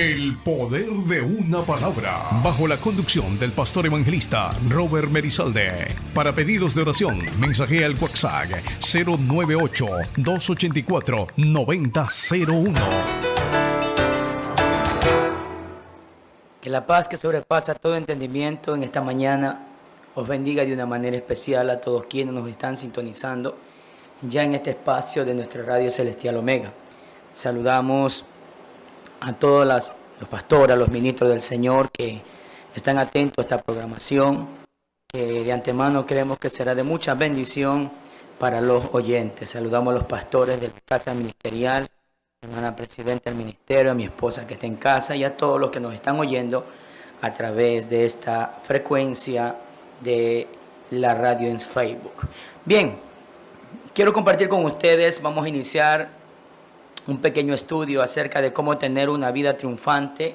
El poder de una palabra. Bajo la conducción del pastor evangelista Robert Merizalde. Para pedidos de oración, mensajea al WhatsApp 098-284-9001. Que la paz que sobrepasa todo entendimiento en esta mañana os bendiga de una manera especial a todos quienes nos están sintonizando ya en este espacio de nuestra radio Celestial Omega. Saludamos a todos los pastores, a los ministros del Señor que están atentos a esta programación, que de antemano creemos que será de mucha bendición para los oyentes. Saludamos a los pastores de la Casa Ministerial, hermana presidenta del ministerio, a mi esposa que está en casa y a todos los que nos están oyendo a través de esta frecuencia de la radio en Facebook. Bien, quiero compartir con ustedes, vamos a iniciar un pequeño estudio acerca de cómo tener una vida triunfante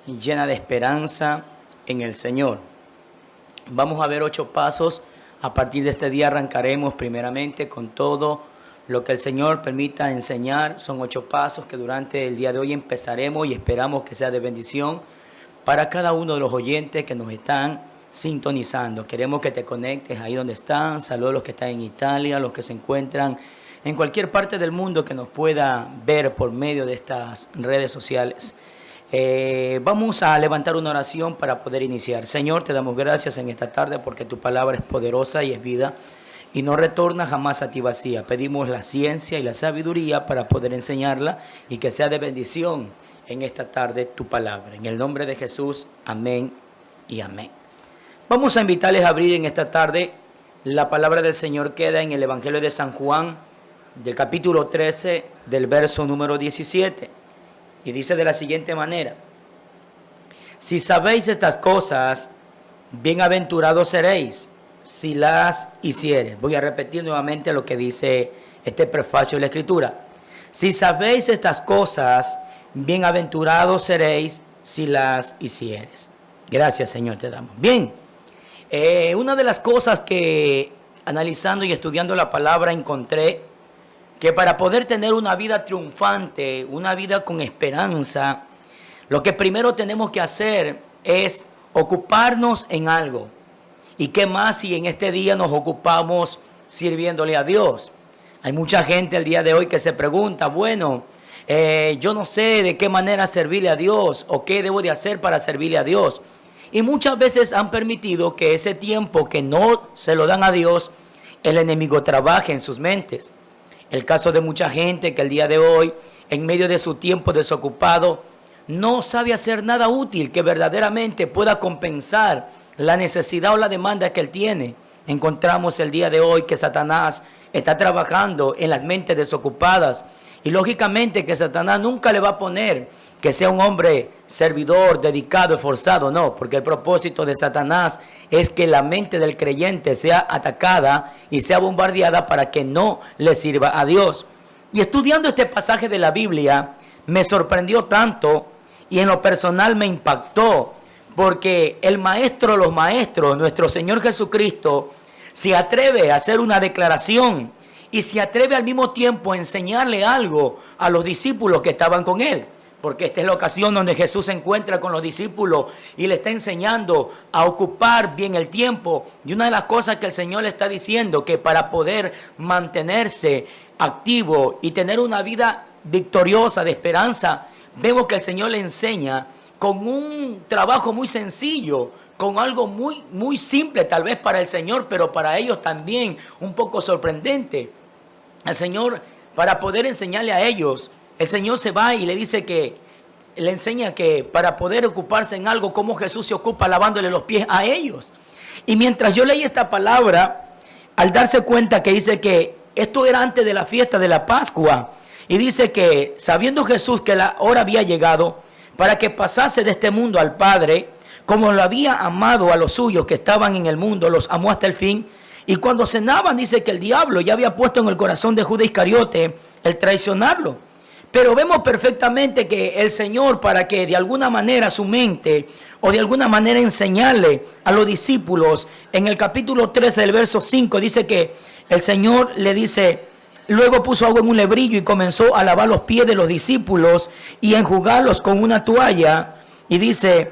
y llena de esperanza en el Señor. Vamos a ver 8 pasos. A partir de este día arrancaremos primeramente con todo lo que el Señor permita enseñar. Son 8 pasos que durante el día de hoy empezaremos y esperamos que sea de bendición para cada uno de los oyentes que nos están sintonizando. Queremos que te conectes ahí donde están. Saludos a los que están en Italia, los que se encuentran en cualquier parte del mundo que nos pueda ver por medio de estas redes sociales. Vamos a levantar una oración para poder iniciar. Señor, te damos gracias en esta tarde porque tu palabra es poderosa y es vida y no retorna jamás a ti vacía. Pedimos la ciencia y la sabiduría para poder enseñarla y que sea de bendición en esta tarde tu palabra. En el nombre de Jesús, amén y amén. Vamos a invitarles a abrir en esta tarde. La palabra del Señor queda en el Evangelio de San Juan, del capítulo 13, del verso número 17. Y dice de la siguiente manera: si sabéis estas cosas, bienaventurados seréis si las hiciereis. Voy a repetir nuevamente lo que dice este prefacio de la Escritura. Si sabéis estas cosas, bienaventurados seréis si las hiciereis. Gracias, Señor, te damos. Bien, una de las cosas que analizando y estudiando la palabra encontré que para poder tener una vida triunfante, una vida con esperanza, lo que primero tenemos que hacer es ocuparnos en algo. ¿Y qué más si en este día nos ocupamos sirviéndole a Dios? Hay mucha gente el día de hoy que se pregunta, bueno, yo no sé de qué manera servirle a Dios o qué debo de hacer para servirle a Dios. Y muchas veces han permitido que ese tiempo que no se lo dan a Dios, el enemigo trabaje en sus mentes. El caso de mucha gente que el día de hoy, en medio de su tiempo desocupado, no sabe hacer nada útil que verdaderamente pueda compensar la necesidad o la demanda que él tiene. Encontramos el día de hoy que Satanás está trabajando en las mentes desocupadas. Y lógicamente que Satanás nunca le va a poner que sea un hombre servidor, dedicado, esforzado. No, porque el propósito de Satanás es que la mente del creyente sea atacada y sea bombardeada para que no le sirva a Dios. Y estudiando este pasaje de la Biblia, me sorprendió tanto y en lo personal me impactó, porque el maestro de los maestros, nuestro Señor Jesucristo, se atreve a hacer una declaración y se atreve al mismo tiempo a enseñarle algo a los discípulos que estaban con él. Porque esta es la ocasión donde Jesús se encuentra con los discípulos y le está enseñando a ocupar bien el tiempo. Y una de las cosas que el Señor le está diciendo, que para poder mantenerse activo y tener una vida victoriosa de esperanza, vemos que el Señor le enseña con un trabajo muy sencillo, con algo muy simple tal vez para el Señor, pero para ellos también un poco sorprendente. El Señor, para poder enseñarle a ellos, el Señor se va y le dice que, le enseña que para poder ocuparse en algo, como Jesús se ocupa lavándole los pies a ellos. Y mientras yo leí esta palabra, al darse cuenta que dice que esto era antes de la fiesta de la Pascua, y dice que sabiendo Jesús que la hora había llegado para que pasase de este mundo al Padre, como lo había amado a los suyos que estaban en el mundo, los amó hasta el fin. Y cuando cenaban, dice que el diablo ya había puesto en el corazón de Judas Iscariote el traicionarlo. Pero vemos perfectamente que el Señor, para que de alguna manera su mente o de alguna manera enseñarle a los discípulos, en el capítulo 13 del verso 5 dice que el Señor le dice Luego puso agua en un lebrillo y comenzó a lavar los pies de los discípulos y a enjugarlos con una toalla. Y dice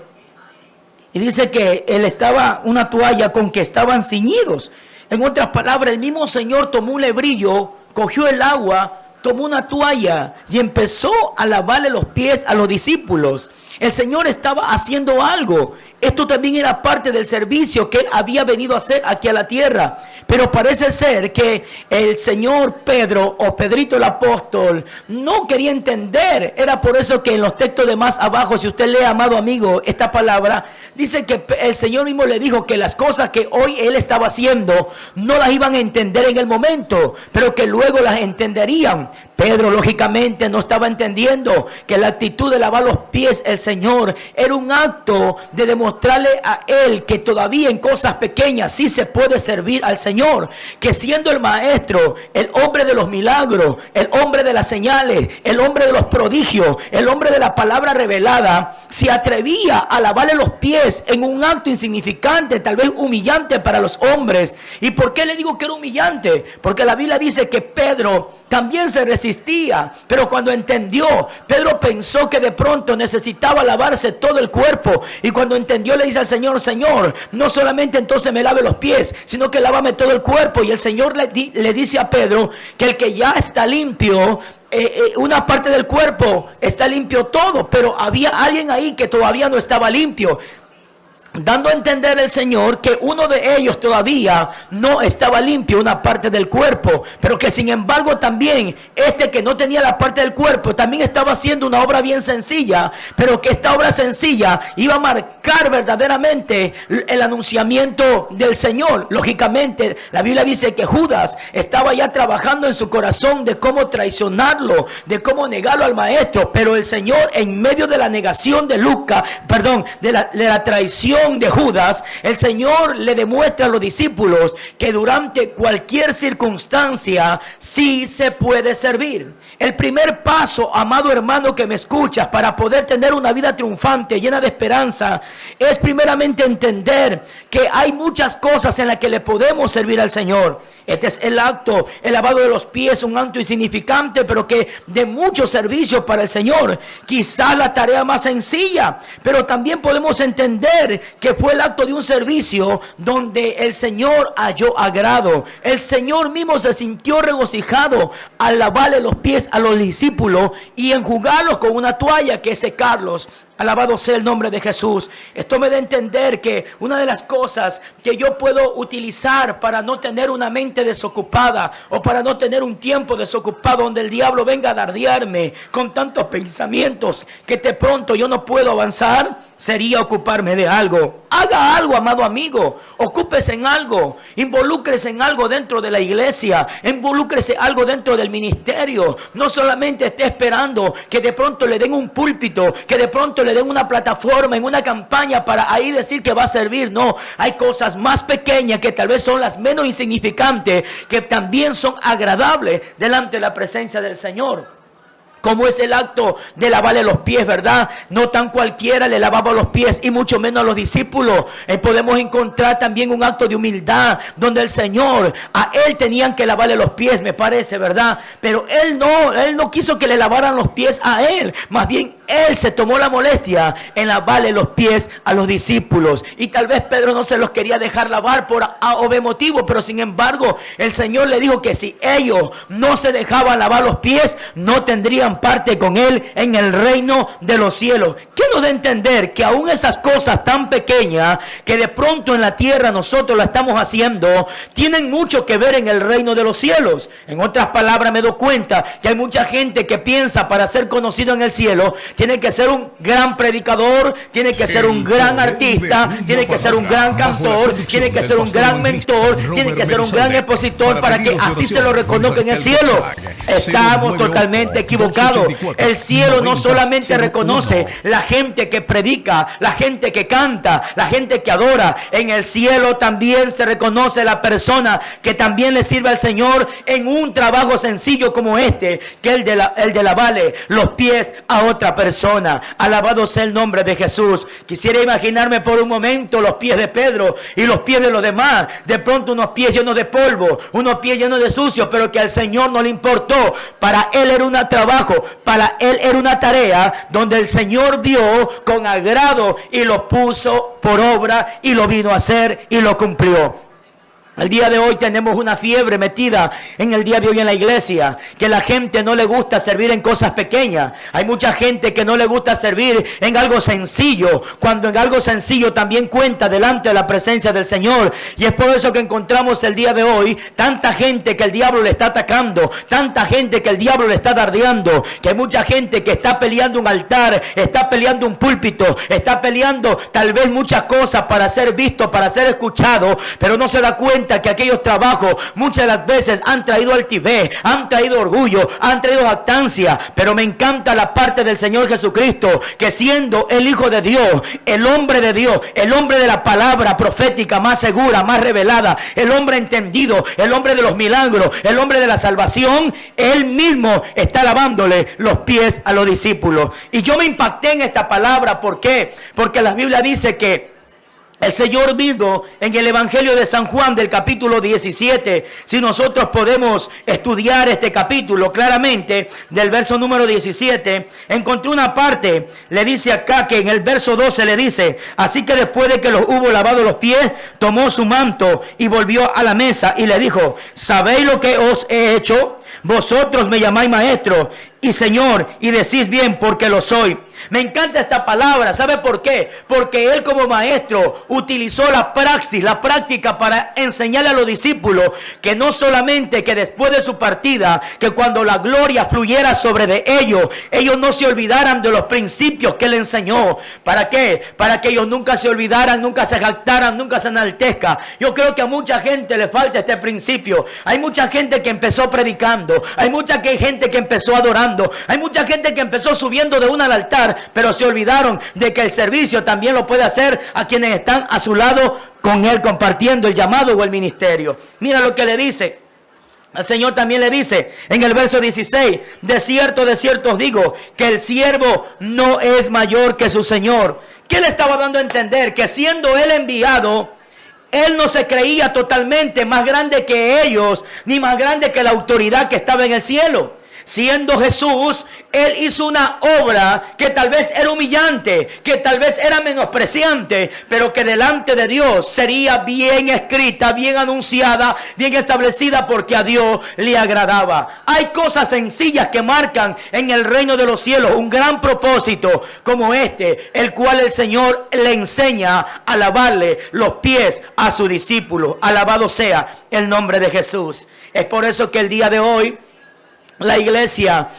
que él estaba, una toalla con que estaban ceñidos. En otras palabras, el mismo Señor tomó un lebrillo, cogió el agua, tomó una toalla y empezó a lavarle los pies a los discípulos. El Señor estaba haciendo algo. Esto también era parte del servicio que Él había venido a hacer aquí a la tierra. Pero parece ser que el Señor Pedro o Pedrito el apóstol no quería entender. Era por eso que en los textos de más abajo, si usted lee, amado amigo, esta palabra, dice que el Señor mismo le dijo que las cosas que hoy Él estaba haciendo no las iban a entender en el momento, pero que luego las entenderían. Pedro lógicamente no estaba entendiendo que la actitud de lavar los pies el Señor era un acto de demostrarle a Él que todavía en cosas pequeñas sí se puede servir al Señor, que siendo el maestro, el hombre de los milagros, el hombre de las señales, el hombre de los prodigios, el hombre de la palabra revelada, se atrevía a lavarle los pies en un acto insignificante, tal vez humillante para los hombres. ¿Y por qué le digo que era humillante? Porque la Biblia dice que Pedro también se resistía, pero cuando entendió, Pedro pensó que de pronto necesitaba lavarse todo el cuerpo, y cuando entendió le dice al Señor: Señor, no solamente entonces me lave los pies, sino que lávame todo el cuerpo. Y el Señor le dice a Pedro que el que ya está limpio, una parte del cuerpo está limpio todo, pero había alguien ahí que todavía no estaba limpio, dando a entender el Señor que uno de ellos todavía no estaba limpio, una parte del cuerpo, pero que sin embargo también este que no tenía la parte del cuerpo también estaba haciendo una obra bien sencilla, pero que esta obra sencilla iba a marcar verdaderamente el anunciamiento del Señor. Lógicamente la Biblia dice que Judas estaba ya trabajando en su corazón de cómo traicionarlo, de cómo negarlo al maestro, pero el Señor, en medio de la negación de de la traición de Judas, el Señor le demuestra a los discípulos que durante cualquier circunstancia sí se puede servir. El primer paso, amado hermano que me escuchas, para poder tener una vida triunfante, llena de esperanza, es primeramente entender que hay muchas cosas en las que le podemos servir al Señor. Este es el acto, el lavado de los pies, un acto insignificante, pero que de mucho servicio para el Señor. Quizás la tarea más sencilla, pero también podemos entender que fue el acto de un servicio donde el Señor halló agrado. El Señor mismo se sintió regocijado al lavarle los pies a los discípulos y enjugarlos con una toalla, que es secarlos. Alabado sea el nombre de Jesús. Esto me da a entender que una de las cosas que yo puedo utilizar para no tener una mente desocupada, o para no tener un tiempo desocupado donde el diablo venga a dardearme con tantos pensamientos que de pronto yo no puedo avanzar, sería ocuparme de algo. Haga algo, amado amigo. Ocúpese en algo. Involúcrese en algo dentro de la iglesia. Involúcrese algo dentro del ministerio. No solamente esté esperando que de pronto le den un púlpito, que de pronto le den una plataforma en una campaña para ahí decir que va a servir. No, hay cosas más pequeñas que tal vez son las menos insignificantes, que también son agradables delante de la presencia del Señor. Como es el acto de lavarle los pies, ¿verdad? No tan cualquiera le lavaba los pies, y mucho menos a los discípulos. Podemos encontrar también un acto de humildad, donde el Señor, a Él tenían que lavarle los pies, me parece, ¿verdad? Pero Él no quiso que le lavaran los pies a Él. Más bien, Él se tomó la molestia en lavarle los pies a los discípulos. Y tal vez Pedro no se los quería dejar lavar por A o B motivo, pero sin embargo, el Señor le dijo que si ellos no se dejaban lavar los pies, no tendrían parte con Él en el reino de los cielos. ¿Qué nos da a entender? Que aún esas cosas tan pequeñas que de pronto en la tierra nosotros la estamos haciendo, tienen mucho que ver en el reino de los cielos. En otras palabras, me doy cuenta que hay mucha gente que piensa para ser conocido en el cielo, tiene que ser un gran predicador, tiene que ser un gran artista, tiene que ser un gran cantor, tiene que ser un gran mentor, tiene que ser un gran expositor para que así se lo reconozca en el cielo. Estamos totalmente equivocados. llegado. El cielo no solamente reconoce la gente que predica, la gente que canta, la gente que adora. En el cielo también se reconoce la persona que también le sirve al Señor en un trabajo sencillo como este, que es el de lavarle los pies a otra persona. Alabado sea el nombre de Jesús. Quisiera imaginarme por un momento los pies de Pedro y los pies de los demás. De pronto unos pies llenos de polvo, unos pies llenos de sucio, pero que al Señor no le importó. Para él era un trabajo, para él era una tarea donde el Señor vio con agrado y lo puso por obra y lo vino a hacer y lo cumplió. El día de hoy tenemos una fiebre metida en el día de hoy en la iglesia, que la gente no le gusta servir en cosas pequeñas. Hay mucha gente que no le gusta servir en algo sencillo, cuando en algo sencillo también cuenta delante de la presencia del Señor. Y es por eso que encontramos el día de hoy tanta gente que el diablo le está atacando, tanta gente que el diablo le está dardeando, que hay mucha gente que está peleando un altar, está peleando un púlpito, está peleando tal vez muchas cosas para ser visto, para ser escuchado, pero no se da cuenta que aquellos trabajos muchas de las veces han traído altivez, han traído orgullo, han traído jactancia. Pero me encanta la parte del Señor Jesucristo, que siendo el Hijo de Dios, el hombre de Dios, el hombre de la palabra profética más segura, más revelada, el hombre entendido, el hombre de los milagros, el hombre de la salvación, él mismo está lavándole los pies a los discípulos. Y yo me impacté en esta palabra. ¿Por qué? Porque la Biblia dice que el Señor mismo en el Evangelio de San Juan del capítulo 17, si nosotros podemos estudiar este capítulo claramente, del verso número 17, encontré una parte, le dice acá que en el verso 12 le dice: así que después de que los hubo lavado los pies, tomó su manto y volvió a la mesa y le dijo: ¿sabéis lo que os he hecho? Vosotros me llamáis maestro y Señor, y decís bien, porque lo soy. Me encanta esta palabra. ¿Sabe por qué? Porque él como maestro utilizó la praxis, la práctica para enseñarle a los discípulos que no solamente que después de su partida, que cuando la gloria fluyera sobre de ellos, ellos no se olvidaran de los principios que él enseñó. ¿Para qué? Para que ellos nunca se olvidaran, nunca se jactaran, nunca se enaltezcan. Yo creo que a mucha gente le falta este principio. Hay mucha gente que empezó predicando, hay mucha gente que empezó adorando, hay mucha gente que empezó subiendo de una al altar, pero se olvidaron de que el servicio también lo puede hacer a quienes están a su lado con él, compartiendo el llamado o el ministerio. Mira lo que le dice. El Señor también le dice en el verso 16: de cierto os digo, que el siervo no es mayor que su Señor. ¿Qué le estaba dando a entender? Que siendo él enviado, él no se creía totalmente más grande que ellos, ni más grande que la autoridad que estaba en el cielo. Siendo Jesús, él hizo una obra que tal vez era humillante, que tal vez era menospreciante, pero que delante de Dios sería bien escrita, bien anunciada, bien establecida, porque a Dios le agradaba. Hay cosas sencillas que marcan en el reino de los cielos un gran propósito como este, el cual el Señor le enseña a lavarle los pies a sus discípulos. Alabado sea el nombre de Jesús. Es por eso que el día de hoy la iglesia,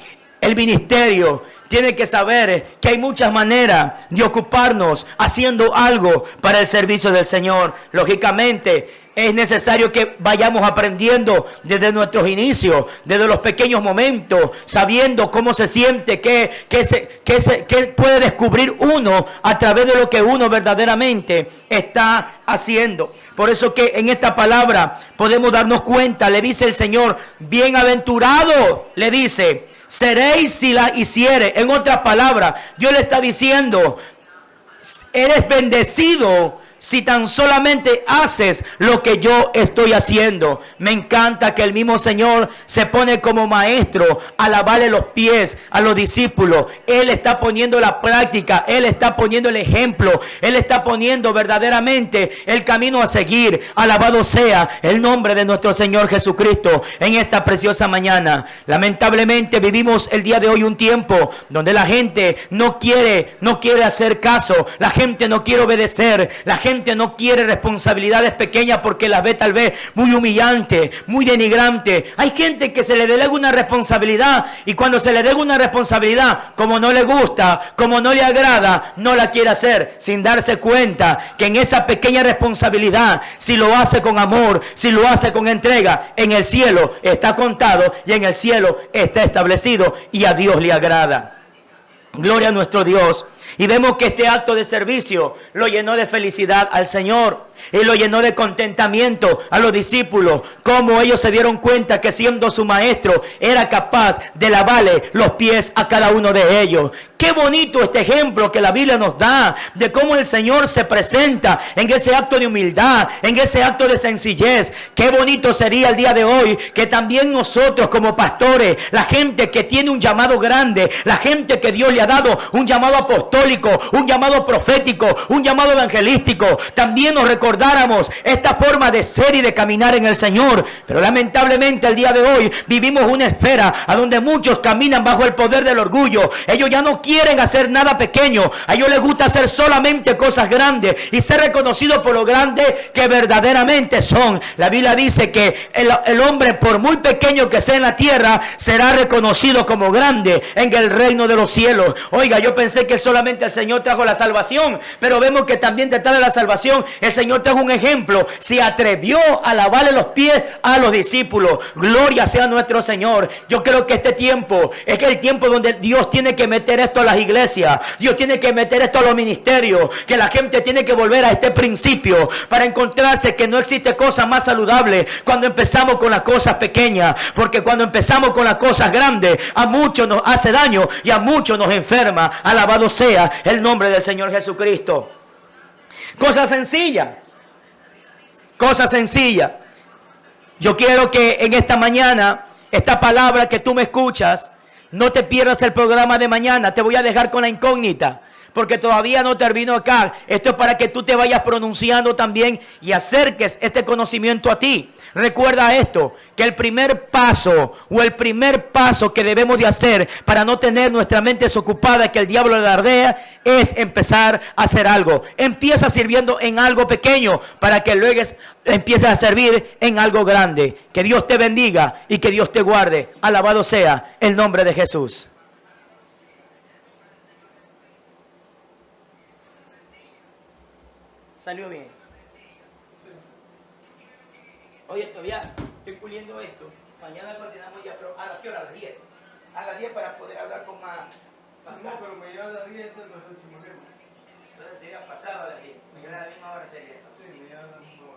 el ministerio, tiene que saber que hay muchas maneras de ocuparnos haciendo algo para el servicio del Señor. Lógicamente, es necesario que vayamos aprendiendo desde nuestros inicios, desde los pequeños momentos, sabiendo cómo se siente, qué puede descubrir uno a través de lo que uno verdaderamente está haciendo. Por eso que en esta palabra podemos darnos cuenta, le dice el Señor: bienaventurado, le dice, seréis si la hiciere. En otras palabras, Dios le está diciendo: eres bendecido si tan solamente haces lo que yo estoy haciendo. Me encanta que el mismo Señor se pone como maestro a lavarle los pies a los discípulos. Él está poniendo la práctica, Él está poniendo el ejemplo, Él está poniendo verdaderamente el camino a seguir. Alabado sea el nombre de nuestro Señor Jesucristo en esta preciosa mañana. Lamentablemente vivimos el día de hoy un tiempo donde la gente no quiere hacer caso, la gente no quiere obedecer, la gente no quiere responsabilidades pequeñas porque las ve tal vez muy humillante, muy denigrante. Hay gente que se le delega una responsabilidad y cuando se le delega una responsabilidad, como no le gusta, como no le agrada, no la quiere hacer sin darse cuenta que en esa pequeña responsabilidad, si lo hace con amor, si lo hace con entrega, en el cielo está contado y en el cielo está establecido y a Dios le agrada. Gloria a nuestro Dios. Y vemos que este acto de servicio lo llenó de felicidad al Señor. Y lo llenó de contentamiento a los discípulos. Como ellos se dieron cuenta que siendo su maestro era capaz de lavarle los pies a cada uno de ellos. Qué bonito este ejemplo que la Biblia nos da de cómo el Señor se presenta en ese acto de humildad, en ese acto de sencillez. Qué bonito sería el día de hoy que también nosotros como pastores, la gente que tiene un llamado grande, la gente que Dios le ha dado un llamado apostólico, un llamado profético, un llamado evangelístico, también nos recordáramos esta forma de ser y de caminar en el Señor. Pero lamentablemente el día de hoy vivimos una esfera a donde muchos caminan bajo el poder del orgullo. Ellos ya no quieren hacer nada pequeño. A ellos les gusta hacer solamente cosas grandes y ser reconocidos por lo grandes que verdaderamente son. La Biblia dice que el hombre, por muy pequeño que sea en la tierra, será reconocido como grande en el reino de los cielos. Oiga, yo pensé que solamente el Señor trajo la salvación, pero vemos que también detrás de la salvación el Señor trajo un ejemplo. Se atrevió a lavarle los pies a los discípulos. Gloria sea nuestro Señor. Yo creo que este tiempo es que el tiempo donde Dios tiene que meter esto a las iglesias, Dios tiene que meter esto a los ministerios, que la gente tiene que volver a este principio para encontrarse que no existe cosa más saludable cuando empezamos con las cosas pequeñas, porque cuando empezamos con las cosas grandes a muchos nos hace daño y a muchos nos enferma. Alabado sea el nombre del Señor Jesucristo. Cosa sencilla, cosa sencilla. Yo quiero que en esta mañana, esta palabra que tú me escuchas, no te pierdas el programa de mañana. Te voy a dejar con la incógnita, porque todavía no termino acá. Esto es para que tú te vayas pronunciando también y acerques este conocimiento a ti. Recuerda esto, que el primer paso que debemos de hacer para no tener nuestra mente desocupada, que el diablo le ardea, es empezar a hacer algo. Empieza sirviendo en algo pequeño para que luego empieces a servir en algo grande. Que Dios te bendiga y que Dios te guarde. Alabado sea el nombre de Jesús. ¿Salió bien? Oye, todavía estoy puliendo esto. Mañana continuamos ya, pero ¿a qué hora? A las 10. A las 10 para poder hablar con más. No, pero me lleva a las 10, esto es el próximo tema. Entonces sería pasado a las 10. Mañana a la misma hora sería. Sí, me lleva a las misma hora.